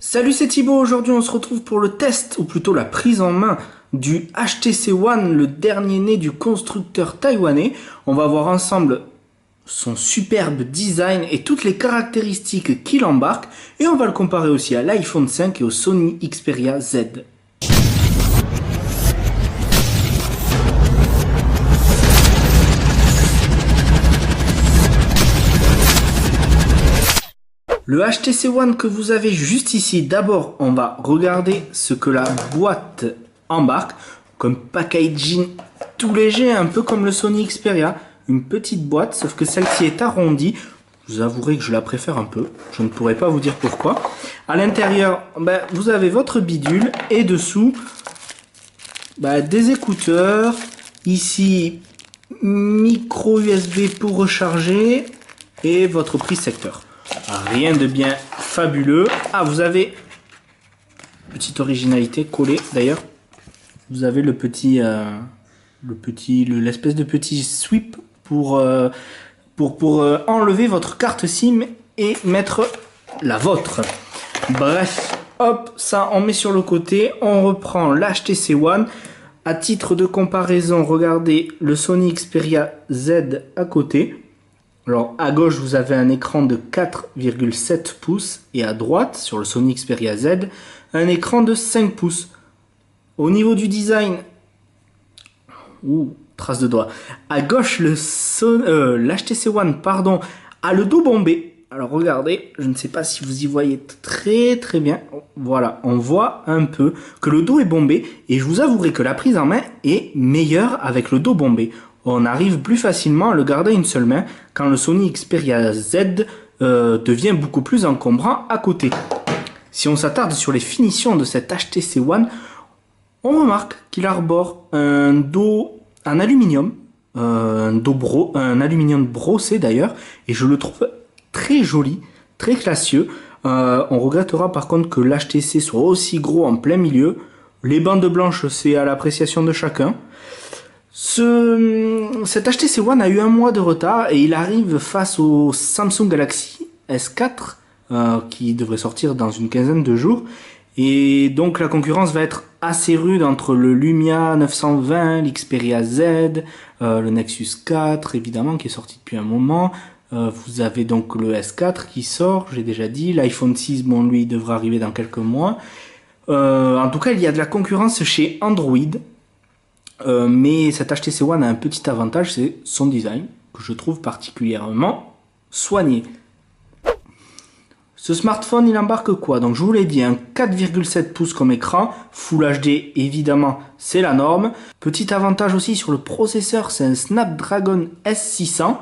Salut, c'est Thibaut. Aujourd'hui on se retrouve pour le test, ou plutôt la prise en main du HTC One, le dernier né du constructeur taïwanais. On va voir ensemble son superbe design et toutes les caractéristiques qu'il embarque, et on va le comparer aussi à l'iPhone 5 et au Sony Xperia Z. Le HTC One que vous avez juste ici, d'abord on va regarder ce que la boîte embarque, comme packaging tout léger, un peu comme le Sony Xperia, une petite boîte, sauf que celle-ci est arrondie. Vous avouerez que je la préfère un peu, je ne pourrais pas vous dire pourquoi. À l'intérieur, vous avez votre bidule et dessous des écouteurs, ici micro USB pour recharger et votre prise secteur. Rien de bien fabuleux. Ah, vous avez petite originalité collée d'ailleurs. Vous avez l'espèce de petit sweep pour enlever votre carte SIM et mettre la vôtre. Bref, hop, ça on met sur le côté. On reprend l'HTC One. À titre de comparaison, regardez le Sony Xperia Z à côté. Alors à gauche vous avez un écran de 4,7 pouces et à droite sur le Sony Xperia Z un écran de 5 pouces. Au niveau du design, trace de doigt. À gauche l'HTC One a le dos bombé. Alors regardez, je ne sais pas si vous y voyez très bien. Voilà, on voit un peu que le dos est bombé et je vous avouerai que la prise en main est meilleure avec le dos bombé. On arrive plus facilement à le garder une seule main quand le Sony Xperia Z devient beaucoup plus encombrant à côté. Si on s'attarde sur les finitions de cet HTC One, on remarque qu'il arbore un dos en aluminium, un aluminium brossé d'ailleurs, et je le trouve très joli, très classieux. On regrettera par contre que l'HTC soit aussi gros en plein milieu. Les bandes blanches, c'est à l'appréciation de chacun. Cet HTC One a eu un mois de retard et il arrive face au Samsung Galaxy S4 qui devrait sortir dans une quinzaine de jours. Et donc la concurrence va être assez rude entre le Lumia 920, l'Xperia Z, le Nexus 4 évidemment qui est sorti depuis un moment. Vous avez donc le S4 qui sort, j'ai déjà dit. L'iPhone 6, bon lui il devrait arriver dans quelques mois. En tout cas il y a de la concurrence chez Android. Mais cet HTC One a un petit avantage, c'est son design, que je trouve particulièrement soigné. Ce smartphone, il embarque quoi? Donc je vous l'ai dit, un 4,7 pouces comme écran, Full HD évidemment, c'est la norme. Petit avantage aussi sur le processeur, c'est un Snapdragon S600.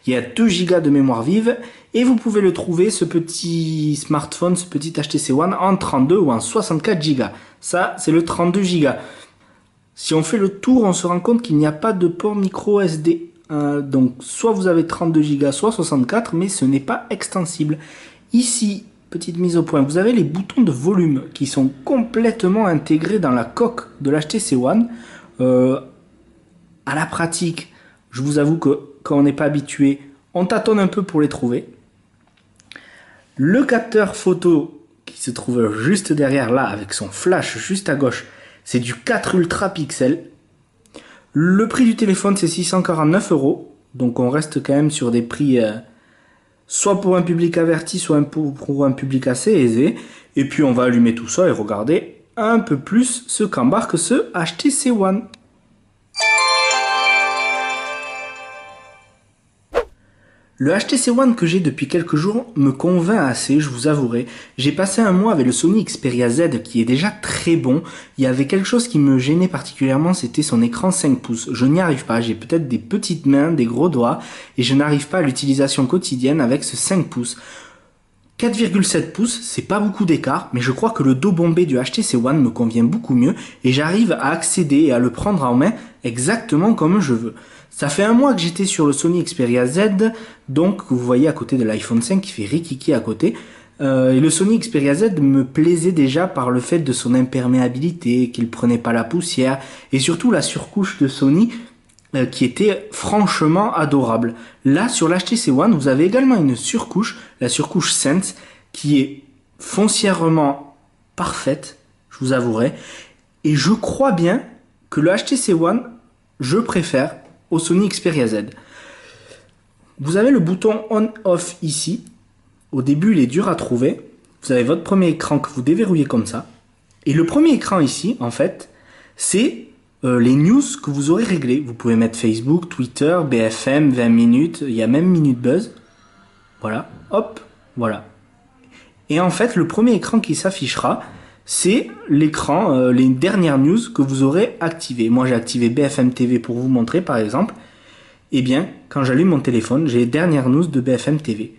Il y a 2 Go de mémoire vive et vous pouvez le trouver, ce petit smartphone, ce petit HTC One, en 32 ou en 64 Go. Ça, c'est le 32 Go. Si on fait le tour, on se rend compte qu'il n'y a pas de port micro SD. Donc soit vous avez 32 Go, soit 64, mais ce n'est pas extensible. Ici, petite mise au point, vous avez les boutons de volume qui sont complètement intégrés dans la coque de l'HTC One. À la pratique, je vous avoue que quand on n'est pas habitué, on tâtonne un peu pour les trouver. Le capteur photo qui se trouve juste derrière là, avec son flash juste à gauche, c'est du 4 Ultra pixels. Le prix du téléphone, c'est 649 €. Donc on reste quand même sur des prix soit pour un public averti, soit pour un public assez aisé. Et puis on va allumer tout ça et regarder un peu plus ce qu'embarque ce HTC One. Le HTC One que j'ai depuis quelques jours me convainc assez, je vous avouerai. J'ai passé un mois avec le Sony Xperia Z qui est déjà très bon. Il y avait quelque chose qui me gênait particulièrement, c'était son écran 5 pouces. Je n'y arrive pas, j'ai peut-être des petites mains, des gros doigts, et je n'arrive pas à l'utilisation quotidienne avec ce 5 pouces. 4,7 pouces, c'est pas beaucoup d'écart, mais je crois que le dos bombé du HTC One me convient beaucoup mieux et j'arrive à accéder et à le prendre en main exactement comme je veux. Ça fait un mois que j'étais sur le Sony Xperia Z, donc vous voyez à côté de l'iPhone 5 qui fait rikiki à côté. Et le Sony Xperia Z me plaisait déjà par le fait de son imperméabilité, qu'il prenait pas la poussière, et surtout la surcouche de Sony qui était franchement adorable. Là, sur l'HTC One, vous avez également une surcouche, la surcouche Sense, qui est foncièrement parfaite, je vous avouerai. Et je crois bien que le HTC One, je préfère au Sony Xperia Z. Vous avez le bouton on-off ici. Au début, il est dur à trouver. Vous avez votre premier écran que vous déverrouillez comme ça. Et le premier écran ici, en fait, c'est les news que vous aurez réglées. Vous pouvez mettre Facebook, Twitter, BFM, 20 minutes. Il y a même Minute Buzz. Voilà, hop, voilà. Et en fait, le premier écran qui s'affichera, c'est l'écran, les dernières news que vous aurez activées. Moi, j'ai activé BFM TV pour vous montrer, par exemple. Eh bien, quand j'allume mon téléphone, j'ai les dernières news de BFM TV.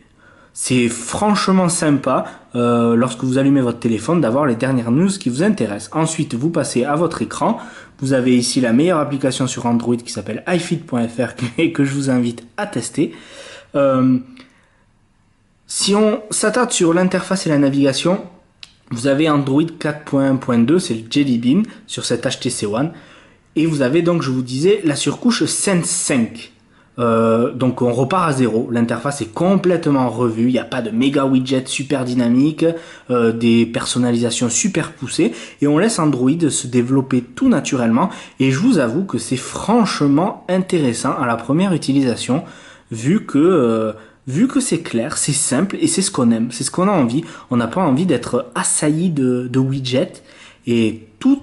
C'est franchement sympa, lorsque vous allumez votre téléphone, d'avoir les dernières news qui vous intéressent. Ensuite, vous passez à votre écran. Vous avez ici la meilleure application sur Android qui s'appelle iFit.fr et que je vous invite à tester. Si on s'attarde sur l'interface et la navigation, vous avez Android 4.1.2, c'est le Jelly Bean sur cet HTC One. Et vous avez donc, je vous disais, la surcouche Sense 5. Donc on repart à zéro, l'interface est complètement revue, il n'y a pas de méga widget super dynamique, des personnalisations super poussées, et on laisse Android se développer tout naturellement, et je vous avoue que c'est franchement intéressant à la première utilisation, vu que c'est clair, c'est simple, et c'est ce qu'on aime, c'est ce qu'on a envie. On n'a pas envie d'être assailli de widgets, et tout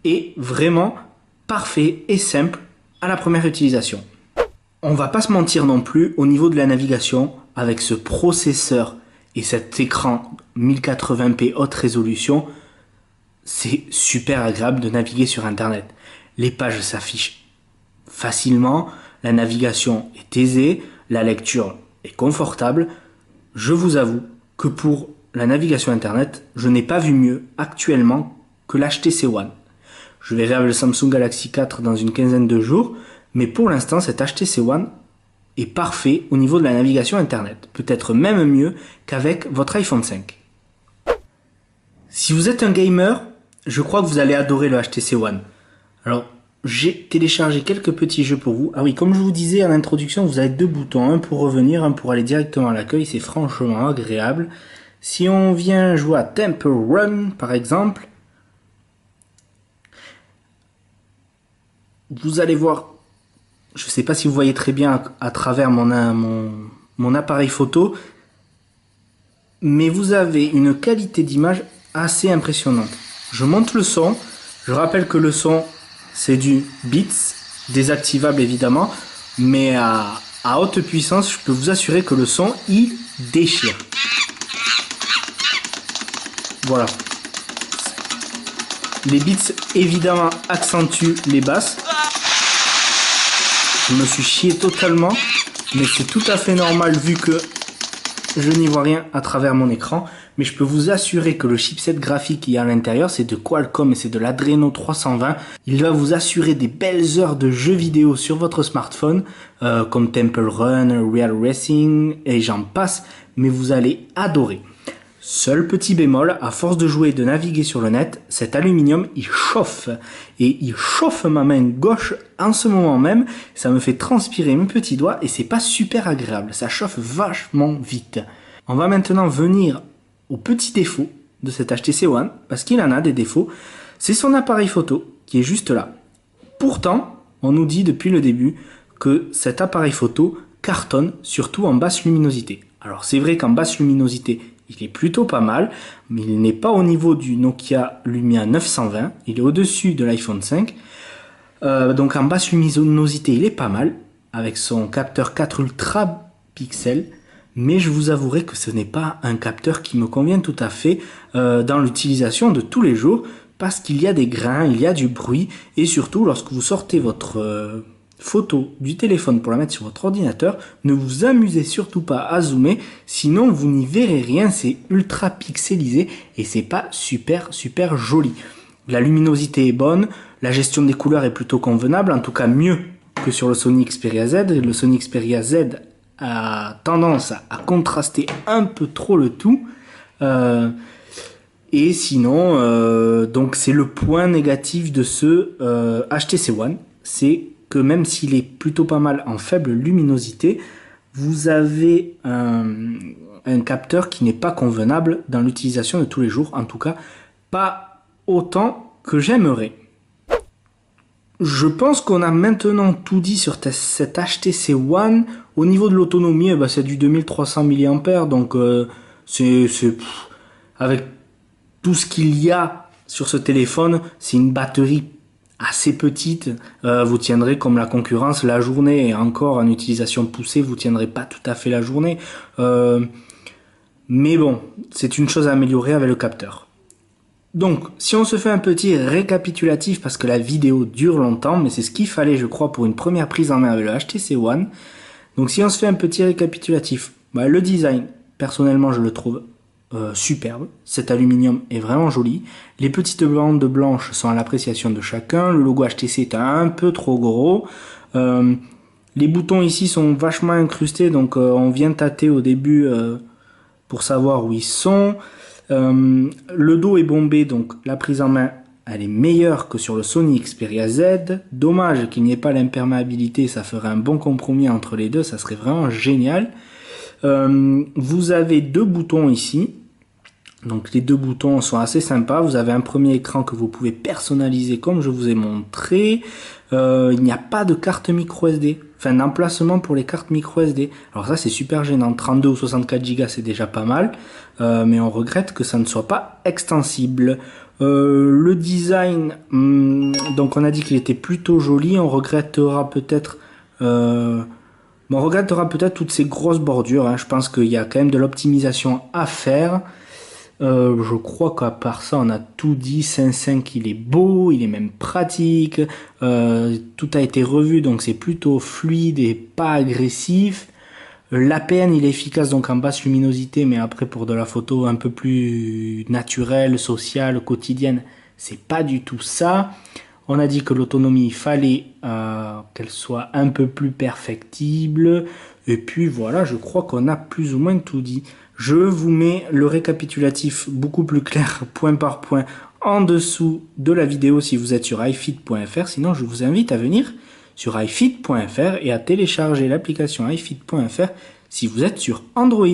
est vraiment parfait et simple à la première utilisation. On va pas se mentir non plus, au niveau de la navigation, avec ce processeur et cet écran 1080p haute résolution, c'est super agréable de naviguer sur Internet. Les pages s'affichent facilement, la navigation est aisée, la lecture est confortable. Je vous avoue que pour la navigation Internet, je n'ai pas vu mieux actuellement que l'HTC One. Je verrai avec le Samsung Galaxy 4 dans une quinzaine de jours, mais pour l'instant, cet HTC One est parfait au niveau de la navigation Internet. Peut-être même mieux qu'avec votre iPhone 5. Si vous êtes un gamer, je crois que vous allez adorer le HTC One. Alors, j'ai téléchargé quelques petits jeux pour vous. Ah oui, comme je vous disais en introduction, vous avez deux boutons. Un pour revenir, un pour aller directement à l'accueil. C'est franchement agréable. Si on vient jouer à Temple Run, par exemple, vous allez voir... Je ne sais pas si vous voyez très bien à travers mon appareil photo, mais vous avez une qualité d'image assez impressionnante. Je monte le son, je rappelle que le son c'est du Beats, désactivable évidemment, mais à haute puissance, je peux vous assurer que le son il déchire. Voilà. Les beats évidemment accentuent les basses. Je me suis chié totalement, mais c'est tout à fait normal vu que je n'y vois rien à travers mon écran. Mais je peux vous assurer que le chipset graphique qu'il y a à l'intérieur, c'est de Qualcomm et c'est de l'Adreno 320. Il va vous assurer des belles heures de jeux vidéo sur votre smartphone, comme Temple Run, Real Racing et j'en passe, mais vous allez adorer. Seul petit bémol, à force de jouer et de naviguer sur le net, cet aluminium il chauffe. Et il chauffe ma main gauche en ce moment même. Ça me fait transpirer mes petits doigts et c'est pas super agréable. Ça chauffe vachement vite. On va maintenant venir au petit défaut de cet HTC One, parce qu'il en a des défauts. C'est son appareil photo qui est juste là. Pourtant, on nous dit depuis le début que cet appareil photo cartonne, surtout en basse luminosité. Alors c'est vrai qu'en basse luminosité, il est plutôt pas mal, mais il n'est pas au niveau du Nokia Lumia 920, il est au-dessus de l'iPhone 5. Donc en basse luminosité, il est pas mal, avec son capteur 4 ultra pixels, mais je vous avouerai que ce n'est pas un capteur qui me convient tout à fait dans l'utilisation de tous les jours, parce qu'il y a des grains, il y a du bruit, et surtout lorsque vous sortez votre... photo du téléphone pour la mettre sur votre ordinateur, ne vous amusez surtout pas à zoomer, sinon vous n'y verrez rien, c'est ultra pixelisé et c'est pas super joli. La luminosité est bonne, la gestion des couleurs est plutôt convenable, en tout cas mieux que sur le Sony Xperia Z. Le Sony Xperia Z a tendance à contraster un peu trop le tout. Et sinon, donc c'est le point négatif de ce HTC One, c'est que même s'il est plutôt pas mal en faible luminosité, vous avez un capteur qui n'est pas convenable dans l'utilisation de tous les jours, en tout cas pas autant que j'aimerais. Je pense qu'on a maintenant tout dit sur cet HTC One. Au niveau de l'autonomie, c'est du 2300 mAh, donc avec tout ce qu'il y a sur ce téléphone, c'est une batterie assez petite. Vous tiendrez comme la concurrence la journée, et encore en utilisation poussée, vous tiendrez pas tout à fait la journée. Mais bon, c'est une chose à améliorer avec le capteur. Donc, si on se fait un petit récapitulatif, parce que la vidéo dure longtemps, mais c'est ce qu'il fallait, je crois, pour une première prise en main avec le HTC One. Donc, si on se fait un petit récapitulatif, le design, personnellement, je le trouve superbe. Cet aluminium est vraiment joli. Les petites bandes blanches sont à l'appréciation de chacun. Le logo HTC est un peu trop gros. Les boutons ici sont vachement incrustés, donc on vient tâter au début pour savoir où ils sont. Le dos est bombé, donc la prise en main elle est meilleure que sur le Sony Xperia Z. Dommage qu'il n'y ait pas l'imperméabilité, ça ferait un bon compromis entre les deux, ça serait vraiment génial. Vous avez deux boutons ici, donc les deux boutons sont assez sympas. Vous avez un premier écran que vous pouvez personnaliser comme je vous ai montré. Il n'y a pas de carte micro SD, enfin d'emplacement pour les cartes micro SD. Alors ça c'est super gênant, 32 ou 64 Go c'est déjà pas mal, mais on regrette que ça ne soit pas extensible. Le design, donc on a dit qu'il était plutôt joli, on regrettera peut-être toutes ces grosses bordures, je pense qu'il y a quand même de l'optimisation à faire. Je crois qu'à part ça, on a tout dit. 5.5, il est beau, il est même pratique. Tout a été revu, donc c'est plutôt fluide et pas agressif. L'APN, il est efficace donc en basse luminosité, mais après pour de la photo un peu plus naturelle, sociale, quotidienne, c'est pas du tout ça. On a dit que l'autonomie, il fallait qu'elle soit un peu plus perfectible. Et puis voilà, je crois qu'on a plus ou moins tout dit. Je vous mets le récapitulatif beaucoup plus clair, point par point, en dessous de la vidéo si vous êtes sur iFit.fr. Sinon, je vous invite à venir sur iFit.fr et à télécharger l'application iFit.fr si vous êtes sur Android.